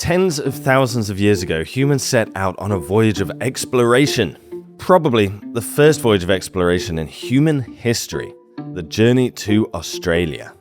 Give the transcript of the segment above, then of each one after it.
Tens of thousands of years ago, humans set out on a voyage of exploration. Probably the first voyage of exploration in human history, the journey to Australia.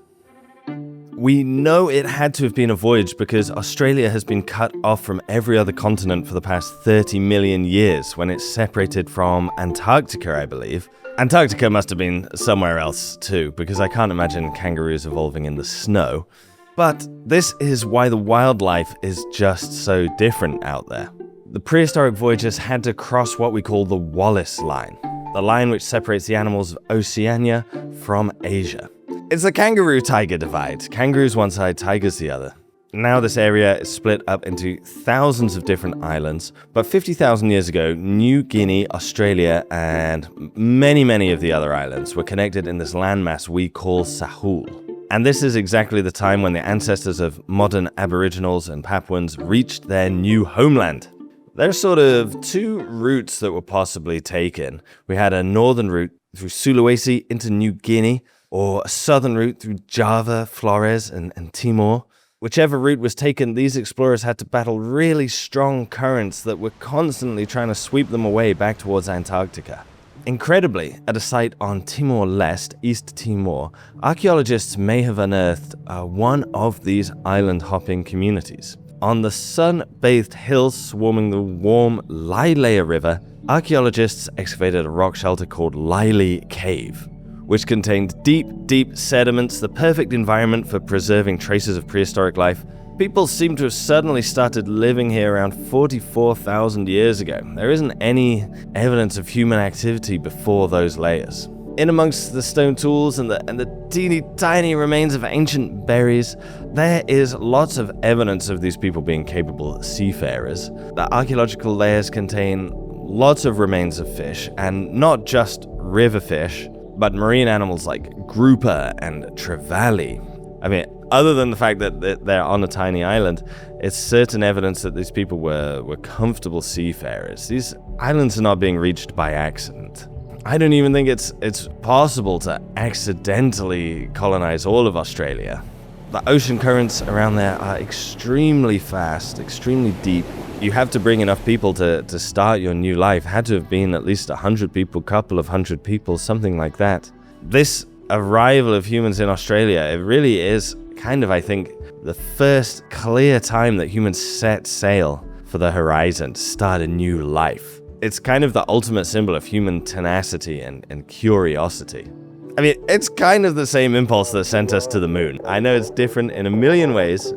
We know it had to have been a voyage because Australia has been cut off from every other continent for the past 30 million years when it's separated from Antarctica, I believe. Antarctica must have been somewhere else too, because I can't imagine kangaroos evolving in the snow. But this is why the wildlife is just so different out there. The prehistoric voyagers had to cross what we call the Wallace Line, the line which separates the animals of Oceania from Asia. It's the kangaroo-tiger divide. Kangaroos one side, tigers the other. Now this area is split up into thousands of different islands, but 50,000 years ago, New Guinea, Australia, and many of the other islands were connected in this landmass we call Sahul. And this is exactly the time when the ancestors of modern Aboriginals and Papuans reached their new homeland. There are sort of two routes that were possibly taken. We had a northern route through Sulawesi into New Guinea, or a southern route through Java, Flores, and Timor. Whichever route was taken, these explorers had to battle really strong currents that were constantly trying to sweep them away back towards Antarctica. Incredibly, at a site on Timor-Leste, East Timor, archaeologists may have unearthed one of these island-hopping communities. On the sun-bathed hills swarming the warm Lailea River, archaeologists excavated a rock shelter called Lailea Cave, which contained deep sediments, the perfect environment for preserving traces of prehistoric life. People seem to have suddenly started living here around 44,000 years ago. There isn't any evidence of human activity before those layers. In amongst the stone tools and the teeny tiny remains of ancient berries, there is lots of evidence of these people being capable seafarers. The archaeological layers contain lots of remains of fish, and not just river fish, but marine animals like grouper and trevally. I mean, other than the fact that they're on a tiny island, it's certain evidence that these people were comfortable seafarers. These islands are not being reached by accident. I don't even think it's possible to accidentally colonize all of Australia. The ocean currents around there are extremely fast, extremely deep. You have to bring enough people to start your new life. Had to have been at least 100 people, couple of hundred people, something like that. This arrival of humans in Australia, it really is kind of, I think, the first clear time that humans set sail for the horizon to start a new life. It's kind of the ultimate symbol of human tenacity and curiosity. I mean, it's kind of the same impulse that sent us to the moon. I know it's different in a million ways,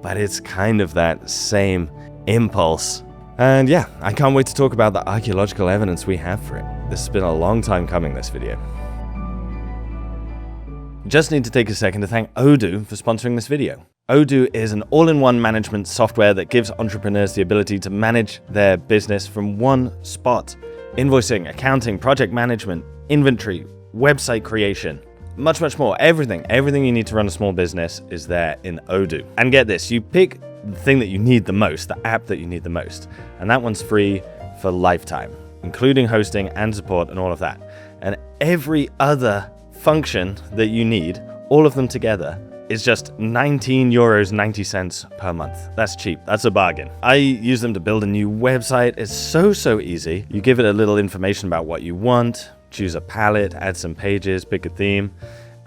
but it's kind of that same impulse. And yeah, I can't wait to talk about the archaeological evidence we have for it. This has been a long time coming, this video. Just need to take a second to thank Odoo for sponsoring this video. Odoo is an all-in-one management software that gives entrepreneurs the ability to manage their business from one spot. Invoicing, accounting, project management, inventory, website creation, much more. Everything you need to run a small business is there in Odoo. And get this, you pick the thing that you need the most, the app that you need the most, and that one's free for lifetime, including hosting and support and all of that. And every other function that you need, all of them together, is just €19.90 per month. That's cheap. That's a bargain. I use them to build a new website. It's so easy. You give it a little information about what you want, choose a palette, add some pages, pick a theme,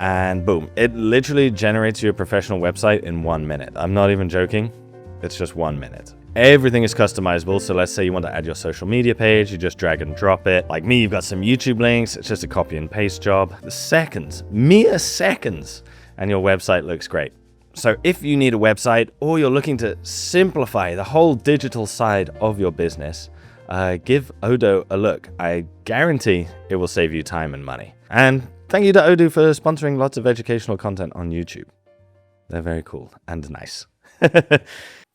and boom. It literally generates you a professional website in 1 minute. I'm not even joking. It's just 1 minute. Everything is customizable, so let's say you want to add your social media page, you just drag and drop it. Like me, you've got some YouTube links, it's just a copy and paste job. Mere seconds, and your website looks great. So if you need a website, or you're looking to simplify the whole digital side of your business, give Odoo a look. I guarantee it will save you time and money. And thank you to Odoo for sponsoring lots of educational content on YouTube. They're very cool and nice.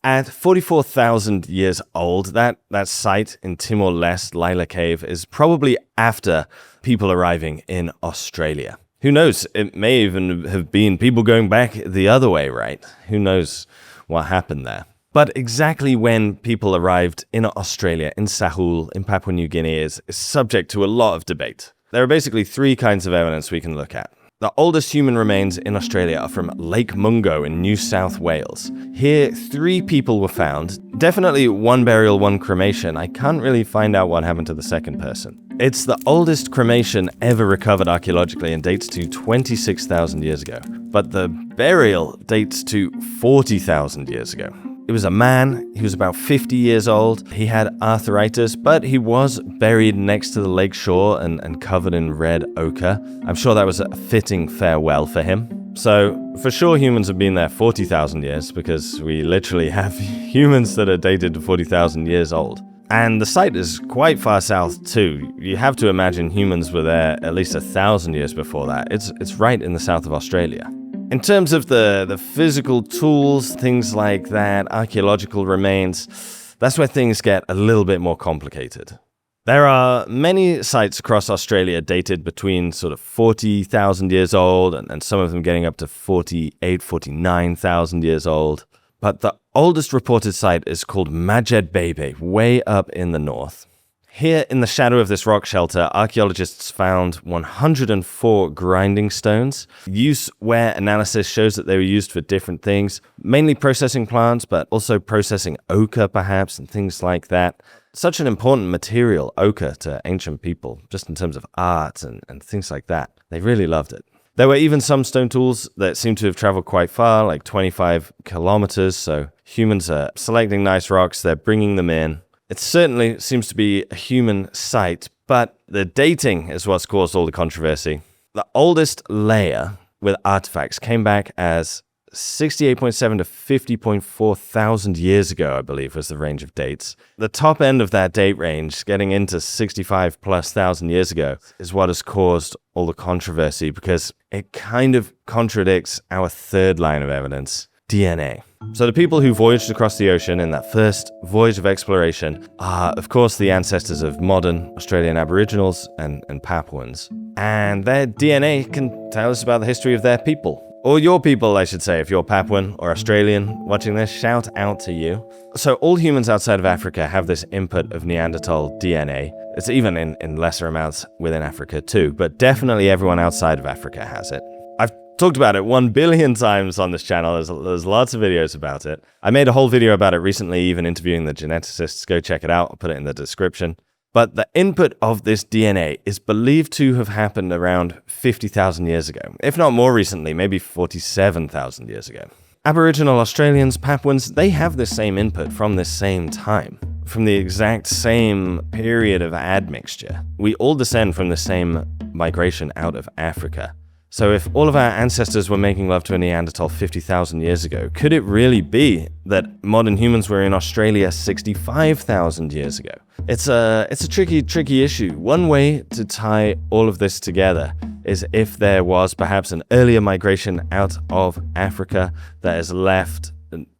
At 44,000 years old, that site in Timor-Leste, Lailea Cave, is probably after people arriving in Australia. Who knows? It may even have been people going back the other way, right? Who knows what happened there? But exactly when people arrived in Australia, in Sahul, in Papua New Guinea, is subject to a lot of debate. There are basically three kinds of evidence we can look at. The oldest human remains in Australia are from Lake Mungo in New South Wales. Here, 3 people were found. Definitely one burial, one cremation. I can't really find out what happened to the second person. It's the oldest cremation ever recovered archaeologically and dates to 26,000 years ago. But the burial dates to 40,000 years ago. It was a man, he was about 50 years old, he had arthritis, but he was buried next to the lake shore and covered in red ochre. I'm sure that was a fitting farewell for him. So, for sure humans have been there 40,000 years, because we literally have humans that are dated to 40,000 years old. And the site is quite far south too. You have to imagine humans were there at least 1,000 years before that. It's right in the south of Australia. In terms of the physical tools, things like that, archaeological remains, that's where things get a little bit more complicated. There are many sites across Australia dated between sort of 40,000 years old and some of them getting up to 48, 49,000 years old. But the oldest reported site is called Majed Bebe, way up in the north. Here in the shadow of this rock shelter, archaeologists found 104 grinding stones. Use-ware analysis shows that they were used for different things, mainly processing plants, but also processing ochre perhaps, and things like that. Such an important material, ochre, to ancient people, just in terms of art and things like that. They really loved it. There were even some stone tools that seem to have traveled quite far, like 25 kilometers, so humans are selecting nice rocks, they're bringing them in. It certainly seems to be a human site, but the dating is what's caused all the controversy. The oldest layer with artifacts came back as 68.7 to 50.4 thousand years ago, I believe, was the range of dates. The top end of that date range, getting into 65 plus thousand years ago, is what has caused all the controversy because it kind of contradicts our third line of evidence, DNA. So the people who voyaged across the ocean in that first voyage of exploration are, of course, the ancestors of modern Australian Aboriginals and Papuans. And their DNA can tell us about the history of their people. Or your people, I should say, if you're Papuan or Australian watching this, shout out to you. So all humans outside of Africa have this input of Neanderthal DNA. It's even in lesser amounts within Africa too, but definitely everyone outside of Africa has it. I've talked about it 1 billion times on this channel. There's lots of videos about it. I made a whole video about it recently, even interviewing the geneticists. Go check it out. I'll put it in the description. But the input of this DNA is believed to have happened around 50,000 years ago, if not more recently, maybe 47,000 years ago. Aboriginal Australians, Papuans, they have the same input from this same time, from the exact same period of admixture. We all descend from the same migration out of Africa. So if all of our ancestors were making love to a Neanderthal 50,000 years ago, could it really be that modern humans were in Australia 65,000 years ago? It's a tricky issue. One way to tie all of this together is if there was perhaps an earlier migration out of Africa that has left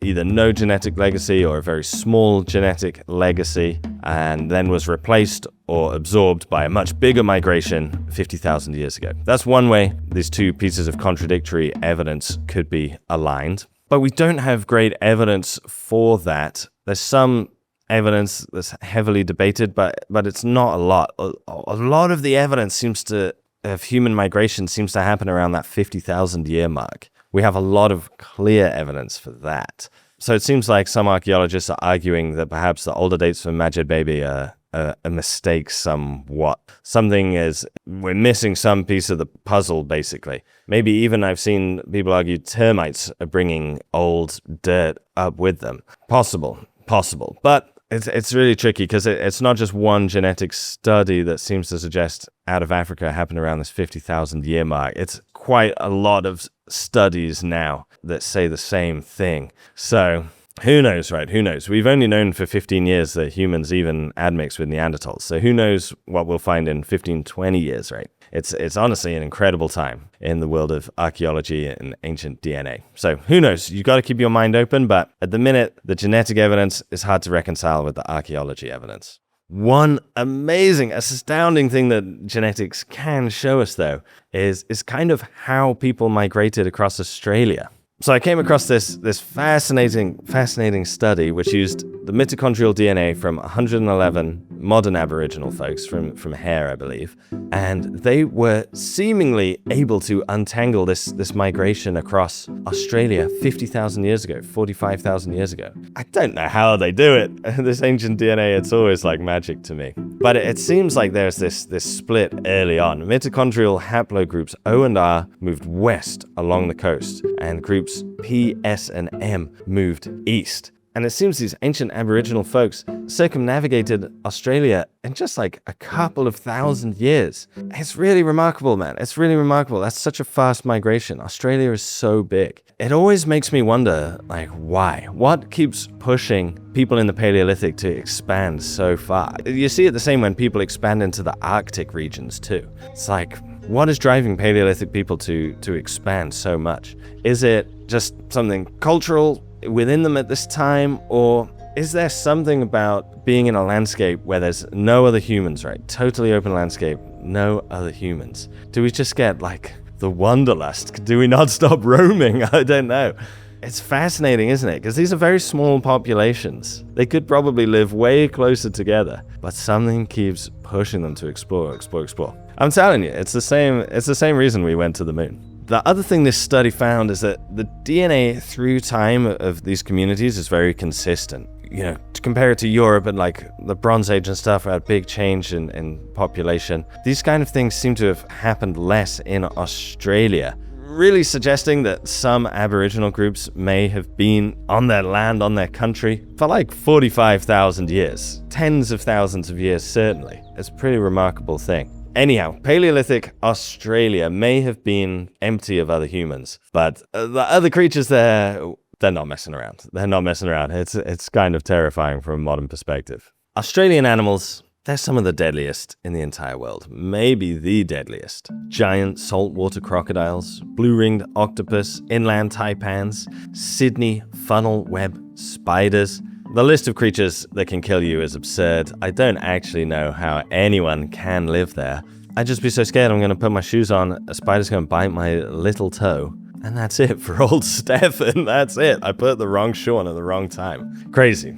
either no genetic legacy or a very small genetic legacy and then was replaced or absorbed by a much bigger migration 50,000 years ago. That's one way these two pieces of contradictory evidence could be aligned. But we don't have great evidence for that. There's some evidence that's heavily debated, but it's not a lot. A lot of the evidence of human migration seems to happen around that 50,000 year mark. We have a lot of clear evidence for that. So it seems like some archaeologists are arguing that perhaps the older dates for Majed Bebe are a mistake somewhat. We're missing some piece of the puzzle, basically. Maybe even I've seen people argue termites are bringing old dirt up with them. Possible. But it's really tricky because it's not just one genetic study that seems to suggest out of Africa happened around this 50,000 year mark. It's quite a lot of studies now that say the same thing. So who knows, right? Who knows? We've only known for 15 years that humans even admix with Neanderthals. So who knows what we'll find in 15, 20 years, right? It's honestly an incredible time in the world of archaeology and ancient DNA. So who knows? You've got to keep your mind open, but at the minute, the genetic evidence is hard to reconcile with the archaeology evidence. One amazing, astounding thing that genetics can show us, though, is kind of how people migrated across Australia. So I came across this fascinating study which used the mitochondrial DNA from 111 modern Aboriginal folks from hair, I believe, and they were seemingly able to untangle this migration across Australia 50,000 years ago, 45,000 years ago. I don't know how they do it. This ancient DNA, it's always like magic to me. But it seems like there's this split early on. Mitochondrial haplogroups O and R moved west along the coast, and groups P, S, and M moved east. And it seems these ancient Aboriginal folks circumnavigated Australia in just like a couple of thousand years. It's really remarkable, man. It's really remarkable. That's such a fast migration. Australia is so big. It always makes me wonder, like, why? What keeps pushing people in the Paleolithic to expand so far? You see it the same when people expand into the Arctic regions too. It's like, what is driving Paleolithic people to expand so much? Is it just something cultural within them at this time, or is there something about being in a landscape where there's no other humans, right? Totally open landscape, no other humans. Do we just get like the wanderlust? Do we not stop roaming? I don't know. It's fascinating, isn't it? Because these are very small populations. They could probably live way closer together, but something keeps pushing them to explore. I'm telling you, it's the same reason we went to the moon. The other thing this study found is that the DNA through time of these communities is very consistent. You know, to compare it to Europe and like the Bronze Age and stuff, had big change in population. These kind of things seem to have happened less in Australia, really suggesting that some Aboriginal groups may have been on their land, on their country, for like 45,000 years. Tens of thousands of years, certainly. It's a pretty remarkable thing. Anyhow, Paleolithic Australia may have been empty of other humans, but the other creatures there, they're not messing around. It's kind of terrifying from a modern perspective. Australian animals, they're some of the deadliest in the entire world. Maybe the deadliest. Giant saltwater crocodiles, blue-ringed octopus, inland taipans, Sydney funnel web spiders. The list of creatures that can kill you is absurd. I don't actually know how anyone can live there. I'd just be so scared I'm going to put my shoes on, a spider's going to bite my little toe, and that's it for old Stefan. That's it. I put the wrong shoe on at the wrong time. Crazy.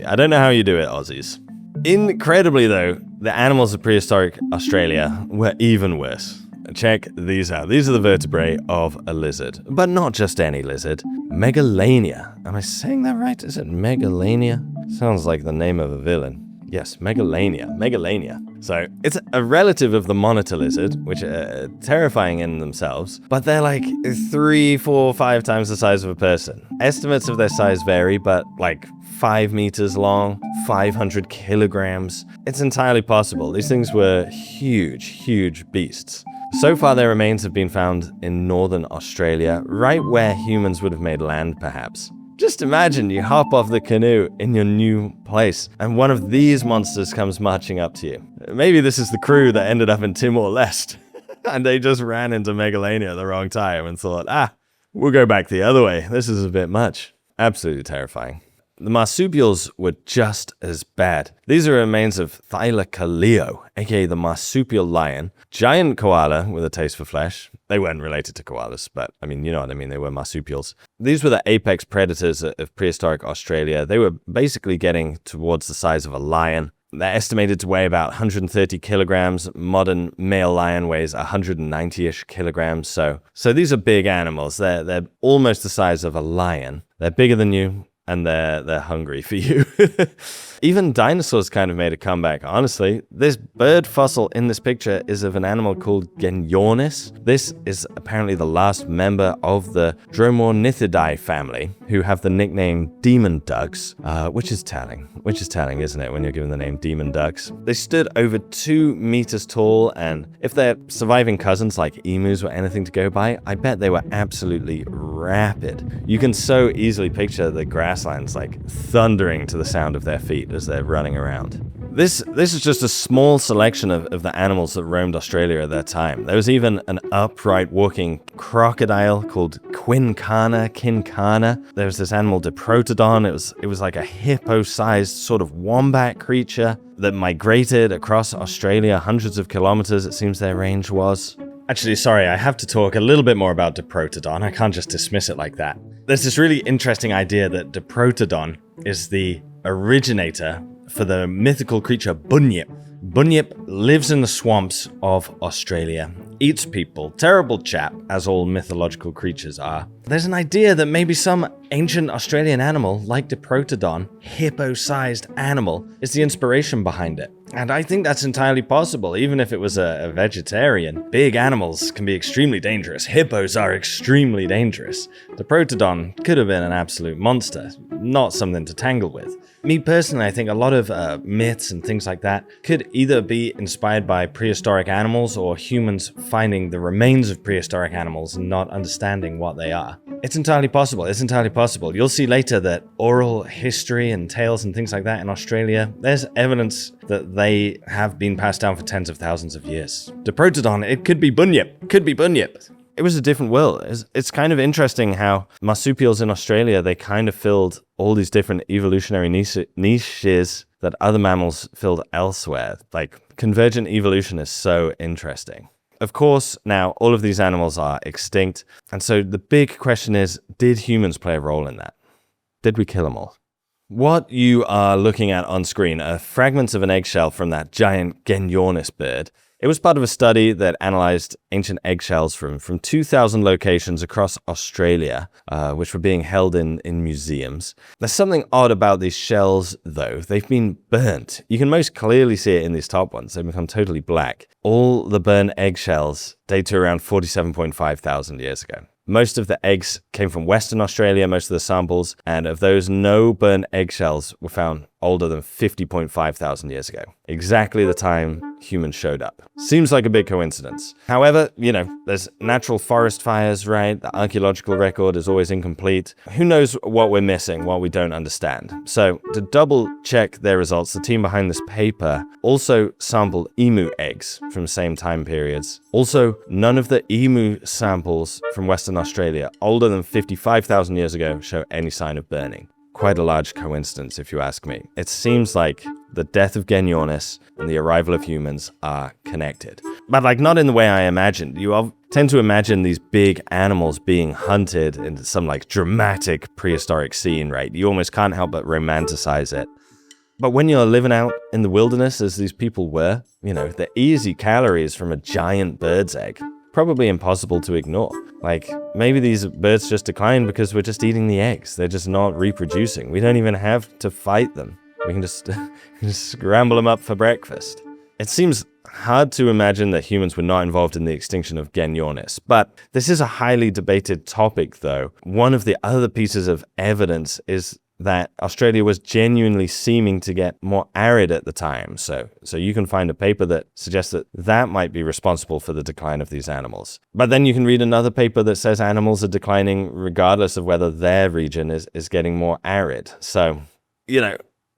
I don't know how you do it, Aussies. Incredibly though, the animals of prehistoric Australia were even worse. Check these out. These are the vertebrae of a lizard, but not just any lizard. Megalania. Am I saying that right? Is it Megalania? Sounds like the name of a villain. Yes, Megalania. So it's a relative of the monitor lizard, which are terrifying in themselves, but they're like 3, 4, 5 times the size of a person. Estimates of their size vary, but like 5 meters long, 500 kilograms. It's entirely possible. These things were huge beasts. So far, their remains have been found in northern Australia, right where humans would have made land, perhaps. Just imagine you hop off the canoe in your new place, and one of these monsters comes marching up to you. Maybe this is the crew that ended up in Timor-Leste, and they just ran into Megalania at the wrong time and thought, we'll go back the other way. This is a bit much. Absolutely terrifying. The marsupials were just as bad. These are remains of Thylacoleo, aka the marsupial lion, giant koala with a taste for flesh. They weren't related to koalas, but I mean, you know what I mean, they were marsupials. These were the apex predators of prehistoric Australia. They were basically getting towards the size of a lion. They're estimated to weigh about 130 kilograms. Modern male lion weighs 190-ish kilograms. So these are big animals. They're almost the size of a lion. They're bigger than you, and they're hungry for you. Even dinosaurs kind of made a comeback, honestly. This bird fossil in this picture is of an animal called Genyornis. This is apparently the last member of the Dromornithidae family, who have the nickname demon ducks, which is telling, isn't it, when you're given the name demon ducks? They stood over 2 meters tall, and if their surviving cousins like emus were anything to go by, I bet they were absolutely rapid. You can so easily picture the grasslands like thundering to the sound of their feet as they're running around. This is just a small selection of the animals that roamed Australia at that time. There was even an upright walking crocodile called Quincana. There was this animal Diprotodon. It was like a hippo-sized sort of wombat creature that migrated across Australia hundreds of kilometers, it seems their range was. Actually, sorry, I have to talk a little bit more about Diprotodon. I can't just dismiss it like that. There's this really interesting idea that Diprotodon is the originator for the mythical creature Bunyip. Bunyip lives in the swamps of Australia, eats people, terrible chap, as all mythological creatures are. There's an idea that maybe some ancient Australian animal, like Diprotodon, hippo-sized animal, is the inspiration behind it. And I think that's entirely possible, even if it was a vegetarian. Big animals can be extremely dangerous. Hippos are extremely dangerous. Diprotodon could have been an absolute monster, not something to tangle with. Me personally, I think a lot of myths and things like that could either be inspired by prehistoric animals or humans finding the remains of prehistoric animals and not understanding what they are. It's entirely possible. It's entirely possible. You'll see later that oral history and tales and things like that in Australia, there's evidence that they have been passed down for tens of thousands of years. Diprotodon, it could be Bunyip. Could be Bunyip. It was a different world. It's kind of interesting how marsupials in Australia, they kind of filled all these different evolutionary niches that other mammals filled elsewhere. Like, convergent evolution is so interesting. Of course, now all of these animals are extinct. And so the big question is, did humans play a role in that? Did we kill them all? What you are looking at on screen are fragments of an eggshell from that giant Genyornis bird. It was part of a study that analyzed ancient eggshells from 2,000 locations across Australia, which were being held in museums. There's something odd about these shells, though. They've been burnt. You can most clearly see it in these top ones. They've become totally black. All the burnt eggshells date to around 47.5 thousand years ago. Most of the eggs came from Western Australia, most of the samples, and of those, no burnt eggshells were found older than 50.5 thousand years ago. Exactly the time humans showed up. Seems like a big coincidence. However, there's natural forest fires, right? The archaeological record is always incomplete. Who knows what we're missing, what we don't understand? So, to double check their results, the team behind this paper also sampled emu eggs from the same time periods. Also, none of the emu samples from Western Australia older than 55,000 years ago show any sign of burning. Quite a large coincidence, if you ask me. It seems like the death of Genyornis and the arrival of humans are connected. But not in the way I imagined. You tend to imagine these big animals being hunted in some dramatic prehistoric scene, right? You almost can't help but romanticize it. But when you're living out in the wilderness, as these people were, the easy calories from a giant bird's egg, probably impossible to ignore. Maybe these birds just declined because we're just eating the eggs. They're just not reproducing. We don't even have to fight them. We can just scramble them up for breakfast. It seems hard to imagine that humans were not involved in the extinction of Genyornis. But this is a highly debated topic, though. One of the other pieces of evidence is that Australia was genuinely seeming to get more arid at the time. So you can find a paper that suggests that might be responsible for the decline of these animals. But then you can read another paper that says animals are declining regardless of whether their region is getting more arid. So,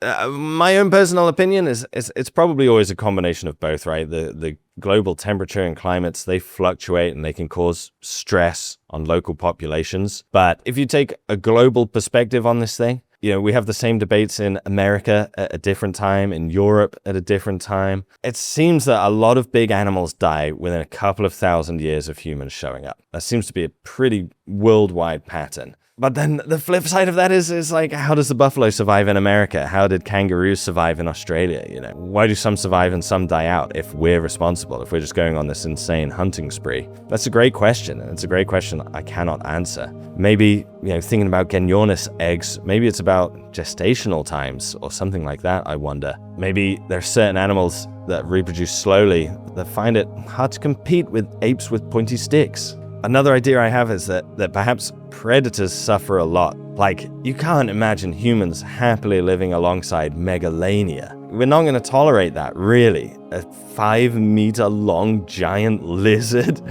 my own personal opinion is it's probably always a combination of both, right? The global temperature and climates, they fluctuate and they can cause stress on local populations. But if you take a global perspective on this thing, we have the same debates in America at a different time, in Europe at a different time. It seems that a lot of big animals die within a couple of thousand years of humans showing up. That seems to be a pretty worldwide pattern. But then the flip side of that is how does the buffalo survive in America? How did kangaroos survive in Australia? Why do some survive and some die out if we're responsible, if we're just going on this insane hunting spree? That's a great question, and it's a great question I cannot answer. Maybe, thinking about Genyornis eggs, maybe it's about gestational times or something like that, I wonder. Maybe there's certain animals that reproduce slowly that find it hard to compete with apes with pointy sticks. Another idea I have is that perhaps predators suffer a lot. You can't imagine humans happily living alongside megalania. We're not going to tolerate that, really. A 5-meter long giant lizard,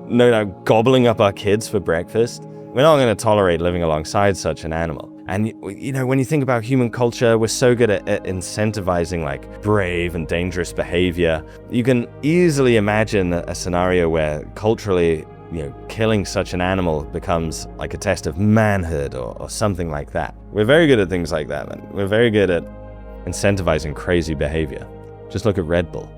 no doubt gobbling up our kids for breakfast. We're not going to tolerate living alongside such an animal. And, when you think about human culture, we're so good at incentivizing brave and dangerous behavior. You can easily imagine a scenario where culturally, killing such an animal becomes a test of manhood or something like that. We're very good at things like that, man. We're very good at incentivizing crazy behavior. Just look at Red Bull.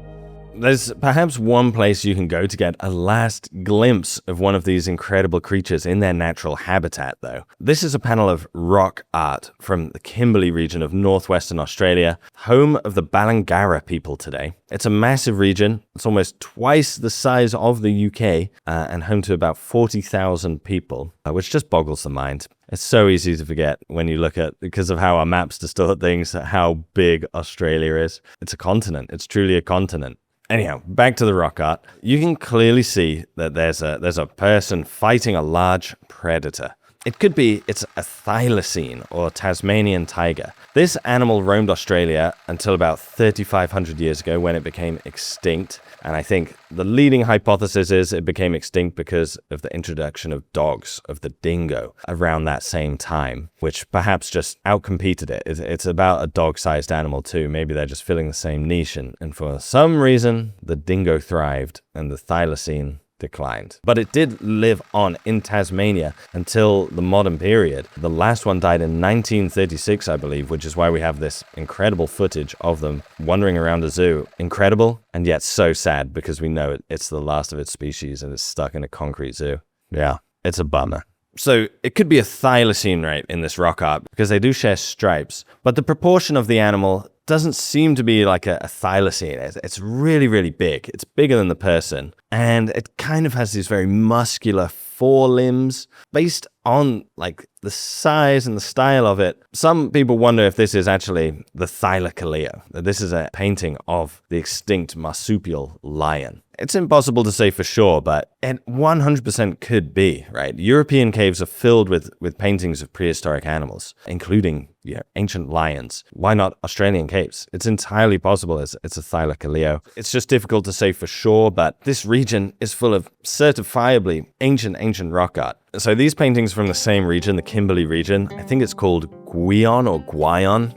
There's perhaps one place you can go to get a last glimpse of one of these incredible creatures in their natural habitat, though. This is a panel of rock art from the Kimberley region of northwestern Australia, home of the Balangara people today. It's a massive region. It's almost twice the size of the UK and home to about 40,000 people, which just boggles the mind. It's so easy to forget when you look at, because of how our maps distort things, how big Australia is. It's a continent. It's truly a continent. Anyhow, back to the rock art. You can clearly see that there's a person fighting a large predator. It could be it's a thylacine or Tasmanian tiger. This animal roamed Australia until about 3,500 years ago when it became extinct. And I think the leading hypothesis is it became extinct because of the introduction of dogs, of the dingo, around that same time, which perhaps just outcompeted it. It's about a dog-sized animal too. Maybe they're just filling the same niche. And for some reason, the dingo thrived and the thylacine declined. But it did live on in Tasmania until the modern period. The last one died in 1936, I believe, which is why we have this incredible footage of them wandering around a zoo. Incredible, and yet so sad because we know it's the last of its species and it's stuck in a concrete zoo. Yeah, it's a bummer. So it could be a thylacine, right, in this rock art because they do share stripes, but the proportion of the animal doesn't seem to be like a thylacine. It's really, really big. It's bigger than the person. And it kind of has these very muscular forelimbs based on like the size and the style of it. Some people wonder if this is actually the Thylacoleo. This is a painting of the extinct marsupial lion. It's impossible to say for sure, but it 100% could be, right? European caves are filled with paintings of prehistoric animals, including ancient lions. Why not Australian caves? It's entirely possible it's a Thylacoleo. It's just difficult to say for sure, but this region is full of certifiably ancient rock art. So these paintings from the same region, the Kimberley region, I think it's called Guion or Guion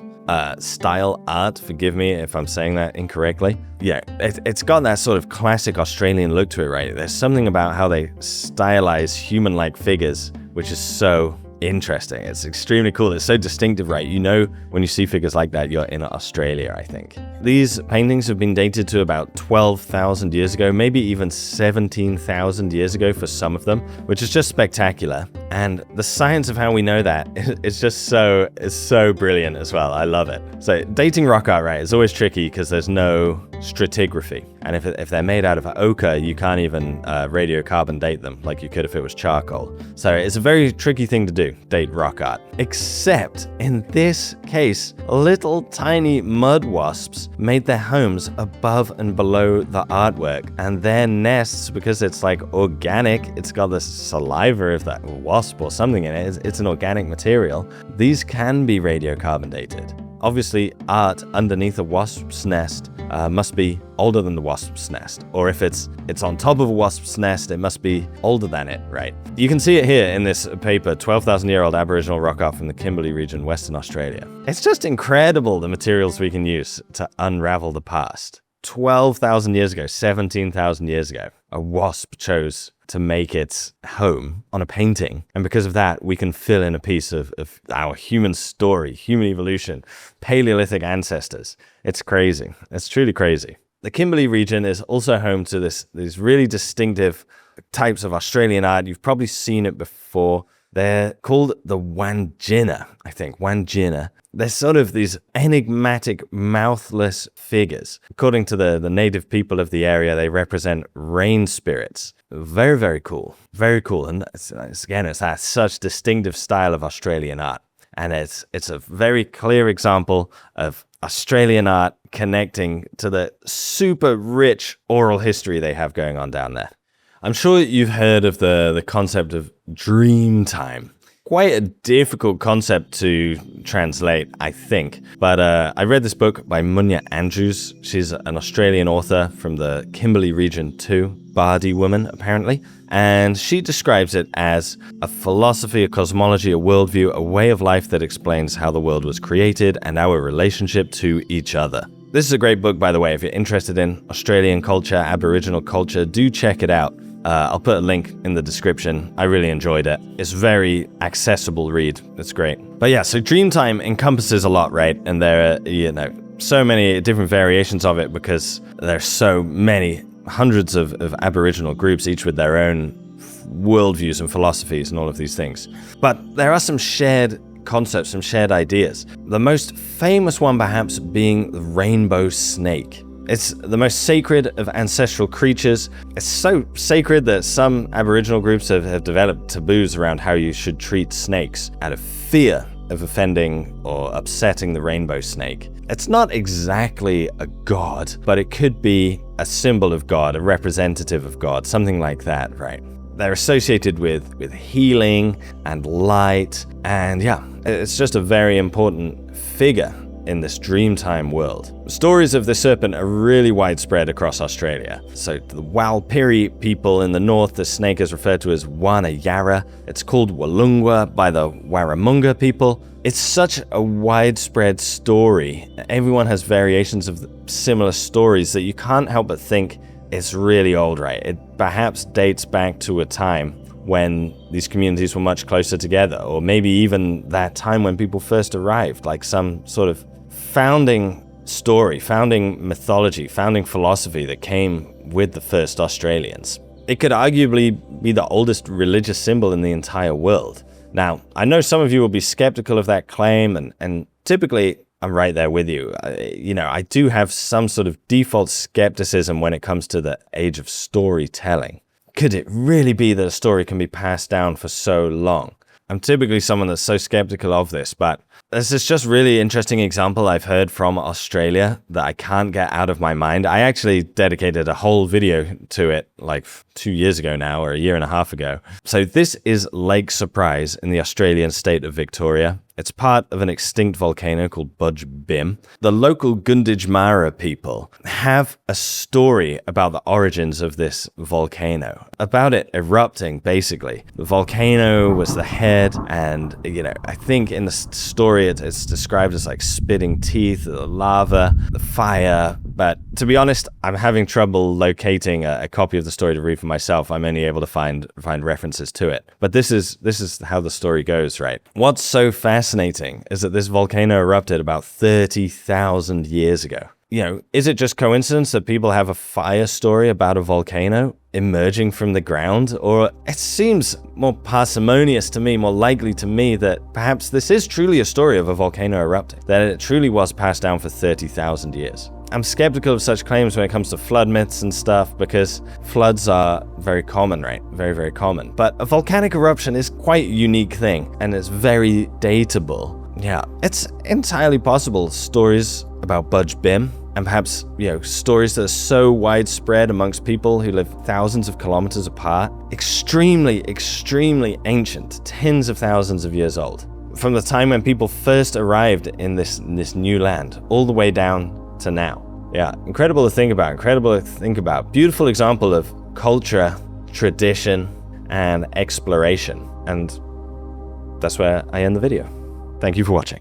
style art. Forgive me if I'm saying that incorrectly. Yeah, it's got that sort of classic Australian look to it, right? There's something about how they stylize human-like figures, which is so interesting. It's extremely cool. It's so distinctive, right? You know, when you see figures like that, you're in Australia, I think. These paintings have been dated to about 12,000 years ago, maybe even 17,000 years ago for some of them, which is just spectacular. And the science of how we know that is just so brilliant as well. I love it. So dating rock art, right, is always tricky because there's no stratigraphy. And if they're made out of ochre, you can't even radiocarbon date them like you could if it was charcoal. So it's a very tricky thing to do, date rock art. Except in this case, little tiny mud wasps made their homes above and below the artwork. And their nests, because it's like organic, it's got this saliva of that wasp or something in it, it's an organic material. These can be radiocarbon dated. Obviously, art underneath a wasp's nest must be older than the wasp's nest. Or if it's on top of a wasp's nest, it must be older than it, right? You can see it here in this paper, 12,000-year-old Aboriginal rock art from the Kimberley region, Western Australia. It's just incredible the materials we can use to unravel the past. 12,000 years ago, 17,000 years ago, a wasp chose to make its home on a painting. And because of that, we can fill in a piece of our human story, human evolution, Paleolithic ancestors. It's crazy. It's truly crazy. The Kimberley region is also home to these really distinctive types of Australian art. You've probably seen it before. They're called the Wandjina, I think, Wandjina. They're sort of these enigmatic, mouthless figures. According to the native people of the area, they represent rain spirits. Very, very cool. Very cool. And it's that such distinctive style of Australian art. And it's a very clear example of Australian art connecting to the super rich oral history they have going on down there. I'm sure you've heard of the concept of dream time. Quite a difficult concept to translate, I think. But I read this book by Munya Andrews. She's an Australian author from the Kimberley region too, Bardi woman, apparently. And she describes it as a philosophy, a cosmology, a worldview, a way of life that explains how the world was created and our relationship to each other. This is a great book, by the way. If you're interested in Australian culture, Aboriginal culture, do check it out. I'll put a link in the description. I really enjoyed it. It's very accessible read. It's great. But yeah, so Dreamtime encompasses a lot, right? And there are, so many different variations of it because there's so many, hundreds of Aboriginal groups, each with their own worldviews and philosophies and all of these things. But there are some shared concepts, some shared ideas. The most famous one perhaps being the rainbow snake. It's the most sacred of ancestral creatures. It's so sacred that some Aboriginal groups have developed taboos around how you should treat snakes out of fear of offending or upsetting the rainbow snake. It's not exactly a god, but it could be a symbol of God, a representative of God, something like that, right? They're associated with healing and light, and yeah, it's just a very important figure in this Dreamtime world. Stories of the serpent are really widespread across Australia. So the Walpiri people in the north, the snake is referred to as Wana Yarra. It's called Walungwa by the Warramunga people. It's such a widespread story. Everyone has variations of similar stories that you can't help but think it's really old, right? It perhaps dates back to a time when these communities were much closer together, or maybe even that time when people first arrived, like some sort of founding story, founding mythology, founding philosophy that came with the first Australians. It could arguably be the oldest religious symbol in the entire world. Now, I know some of you will be skeptical of that claim, and typically I'm right there with you. I do have some sort of default skepticism when it comes to the age of storytelling. Could it really be that a story can be passed down for so long? I'm typically someone that's so skeptical of this, but this is just really interesting example I've heard from Australia that I can't get out of my mind. I actually dedicated a whole video to it like 2 years ago now, or a year and a half ago. So this is Lake Surprise in the Australian state of Victoria. It's part of an extinct volcano called Budge Bim. The local Gunditjmara people have a story about the origins of this volcano, about it erupting, basically. The volcano was the head, and, I think in the story it's described as like spitting teeth, the lava, the fire. But to be honest, I'm having trouble locating a copy of the story to read for myself. I'm only able to find references to it. But this is how the story goes, right? What's so fascinating is that this volcano erupted about 30,000 years ago. Is it just coincidence that people have a fire story about a volcano emerging from the ground? Or it seems more parsimonious to me, more likely to me, that perhaps this is truly a story of a volcano erupting, that it truly was passed down for 30,000 years. I'm skeptical of such claims when it comes to flood myths and stuff, because floods are very common, right? Very, very common. But a volcanic eruption is quite a unique thing, and it's very dateable. Yeah, it's entirely possible stories about Budge Bim, and perhaps, stories that are so widespread amongst people who live thousands of kilometers apart, extremely, extremely ancient, tens of thousands of years old. From the time when people first arrived in this new land, all the way down to now. Yeah, incredible to think about. Beautiful example of culture, tradition, and exploration. And that's where I end the video. Thank you for watching.